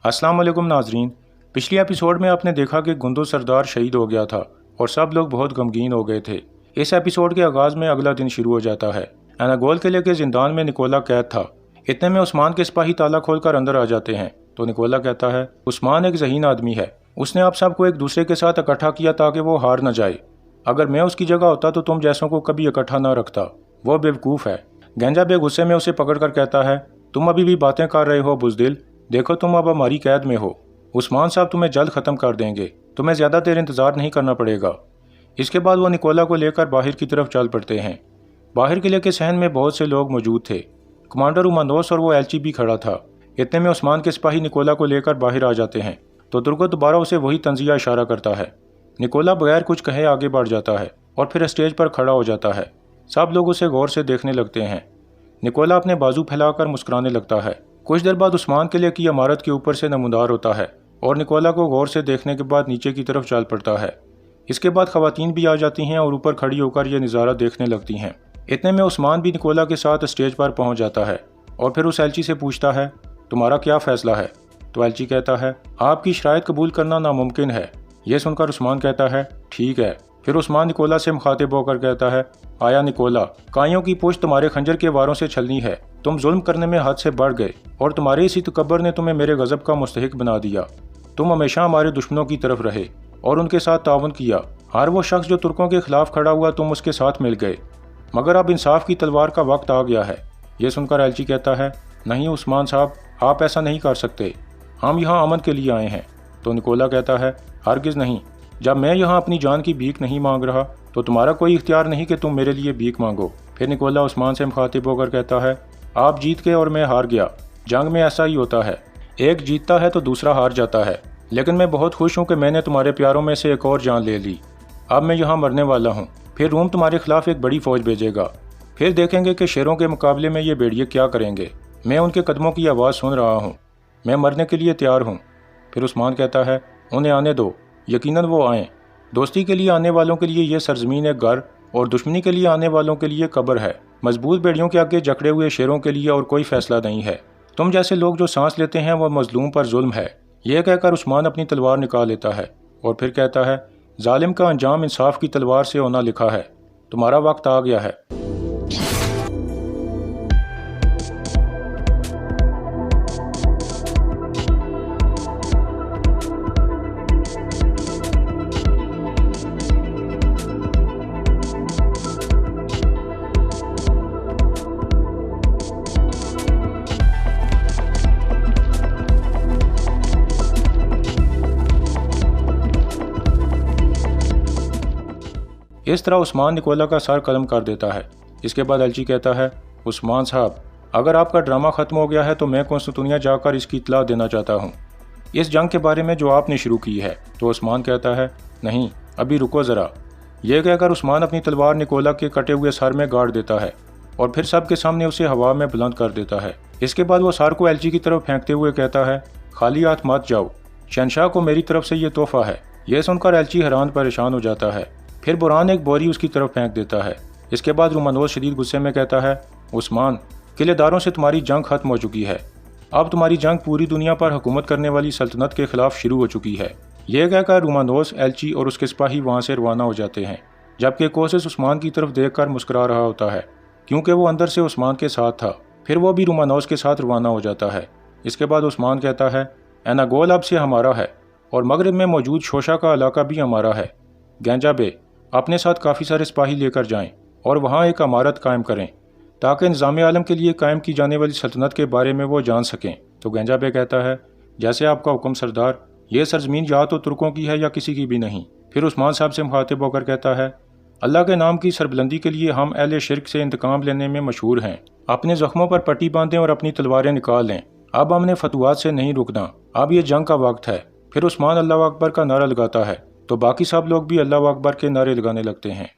अस्सलाम वालेकुम नाजरीन। पिछली एपिसोड में आपने देखा कि गुंदो सरदार शहीद हो गया था और सब लोग बहुत गमगीन हो गए थे। इस एपिसोड के आगाज़ में अगला दिन शुरू हो जाता है। एनागोल किले के जिंदान में निकोला कैद था। इतने में उस्मान के सिपाही ताला खोलकर अंदर आ जाते हैं तो निकोला कहता है, उस्मान एक ज़हीन आदमी है, उसने आप सबको एक दूसरे के साथ इकट्ठा किया ताकि वो हार न जाए। अगर मैं उसकी जगह होता तो तुम जैसों को कभी इकट्ठा न रखता। वो बेवकूफ़ है। गेंजा बे गुस्से में उसे पकड़ कर कहता है, तुम अभी भी बातें कर रहे हो बुज़दिल, देखो तुम अब हमारी कैद में हो। उस्मान साहब तुम्हें जल्द ख़त्म कर देंगे, तुम्हें ज़्यादा देर इंतज़ार नहीं करना पड़ेगा। इसके बाद वो निकोला को लेकर बाहर की तरफ चल पड़ते हैं। बाहर किले के सहन में बहुत से लोग मौजूद थे। कमांडर उमानोस और वो एलची भी खड़ा था। इतने में उस्मान के सिपाही निकोला को लेकर बाहर आ जाते हैं तो तुर्को दोबारा उसे वही तंजिया इशारा करता है। निकोला बगैर कुछ कहे आगे बढ़ जाता है और फिर स्टेज पर खड़ा हो जाता है। सब लोग उसे गौर से देखने लगते हैं। निकोला अपने बाजू फैलाकर मुस्कुराने लगता है। कुछ देर बाद उस्मान किले की इमारत के ऊपर से नमूदार होता है और निकोला को गौर से देखने के बाद नीचे की तरफ चल पड़ता है। इसके बाद खवातीन भी आ जाती हैं और ऊपर खड़ी होकर यह नज़ारा देखने लगती हैं। इतने में उस्मान भी निकोला के साथ स्टेज पर पहुंच जाता है और फिर उस एलची से पूछता है, तुम्हारा क्या फ़ैसला है? तो एलची कहता है, आपकी शराइत कबूल करना नामुमकिन है। यह सुनकर उस्मान कहता है, ठीक है। फिर उस्मान निकोला से मुखातिब होकर कहता है, आया निकोला, काइयों की पुश्त तुम्हारे खंजर के वारों से छलनी है। तुम जुल्म करने में हद से बढ़ गए और तुम्हारे इसी तकब्बर ने तुम्हें मेरे गज़ब का मुस्तहिक बना दिया। तुम हमेशा हमारे दुश्मनों की तरफ रहे और उनके साथ ताउन किया। हर वो शख्स जो तुर्कों के खिलाफ खड़ा हुआ तुम उसके साथ मिल गए, मगर अब इंसाफ की तलवार का वक्त आ गया है। ये सुनकर एलची कहता है, नहीं उस्मान साहब, आप ऐसा नहीं कर सकते, हम यहाँ अमन के लिए आए हैं। तो निकोला कहता है, हरगिज़ नहीं, जब मैं यहाँ अपनी जान की भीख नहीं मांग रहा तो तुम्हारा कोई इख्तियार नहीं कि तुम मेरे लिए भीख मांगो। फिर निकोला उस्मान से मुखातिब होकर कहता है, आप जीत गए और मैं हार गया। जंग में ऐसा ही होता है, एक जीतता है तो दूसरा हार जाता है। लेकिन मैं बहुत खुश हूँ कि मैंने तुम्हारे प्यारों में से एक और जान ले ली। अब मैं यहाँ मरने वाला हूँ। फिर रूम तुम्हारे खिलाफ एक बड़ी फौज भेजेगा। फिर देखेंगे कि शेरों के मुकाबले में ये भेड़िए क्या करेंगे। मैं उनके कदमों की आवाज़ सुन रहा हूँ। मैं मरने के लिए तैयार हूँ। फिर उस्मान कहता है, उन्हें आने दो, यकीनन वो आएँ। दोस्ती के लिए आने वालों के लिए यह सरजमीन एक घर और दुश्मनी के लिए आने वालों के लिए कब्र है। मजबूत बेड़ियों के आगे जकड़े हुए शेरों के लिए और कोई फैसला नहीं है। तुम जैसे लोग जो सांस लेते हैं वो मजलूम पर जुल्म है। यह कहकर उस्मान अपनी तलवार निकाल लेता है और फिर कहता है, जालिम का अंजाम इंसाफ की तलवार से होना लिखा है। तुम्हारा वक्त आ गया है। इस तरह उस्मान निकोला का सर कलम कर देता है। इसके बाद एलची कहता है, उस्मान साहब, अगर आपका ड्रामा ख़त्म हो गया है तो मैं कॉन्स्टेंटिनोपल जाकर इसकी इत्तला देना चाहता हूँ, इस जंग के बारे में जो आपने शुरू की है। तो उस्मान कहता है, नहीं, अभी रुको ज़रा। यह कहकर उस्मान अपनी तलवार निकोला के कटे हुए सर में गाड़ देता है और फिर सबके सामने उसे हवा में बुलंद कर देता है। इसके बाद वो सर को एलची की तरफ फेंकते हुए कहता है, खाली हाथ मत जाओ, शहनशाह को मेरी तरफ से ये तोहफा है। यह सुनकर एलची हैरान परेशान हो जाता है। फिर बुरान एक बोरी उसकी तरफ फेंक देता है। इसके बाद रुमानोस शदीद गुस्से में कहता है, उस्मान, किलेदारों से तुम्हारी जंग खत्म हो चुकी है। अब तुम्हारी जंग पूरी दुनिया पर हुकूमत करने वाली सल्तनत के खिलाफ शुरू हो चुकी है। यह कहकर रुमानोस, एलची और उसके सिपाही वहाँ से रवाना हो जाते हैं, जबकि कोसिस उस्मान की तरफ देखकर मुस्कुरा रहा होता है क्योंकि वो अंदर से उस्मान के साथ था। फिर वो भी रुमानोस के साथ रवाना हो जाता है। इसके बाद उस्मान कहता है, एनागोल अब से हमारा है और मगरब में मौजूद शोशा का इलाका भी हमारा है। गेंजा बे, अपने साथ काफ़ी सारे सिपाही लेकर जाएं और वहाँ एक इमारत कायम करें ताकि निज़ाम आलम के लिए कायम की जाने वाली सल्तनत के बारे में वो जान सकें। तो गेंजा बे कहता है, जैसे आपका हुक्म सरदार, ये सरजमीन या तो तुर्कों की है या किसी की भी नहीं। फिर उस्मान साहब से मुखातिब होकर कहता है, अल्लाह के नाम की सरबुलंदी के लिए हम अहले शिरक से इंतकाम लेने में मशहूर हैं। अपने ज़ख्मों पर पट्टी बांधें और अपनी तलवारें निकाल लें। अब हमने फतवात से नहीं रुकना, अब ये जंग का वक्त है। फिर उस्मान अल्लाह अकबर का नारा लगाता है तो बाकी सब लोग भी अल्लाह अकबर के नारे लगाने लगते हैं।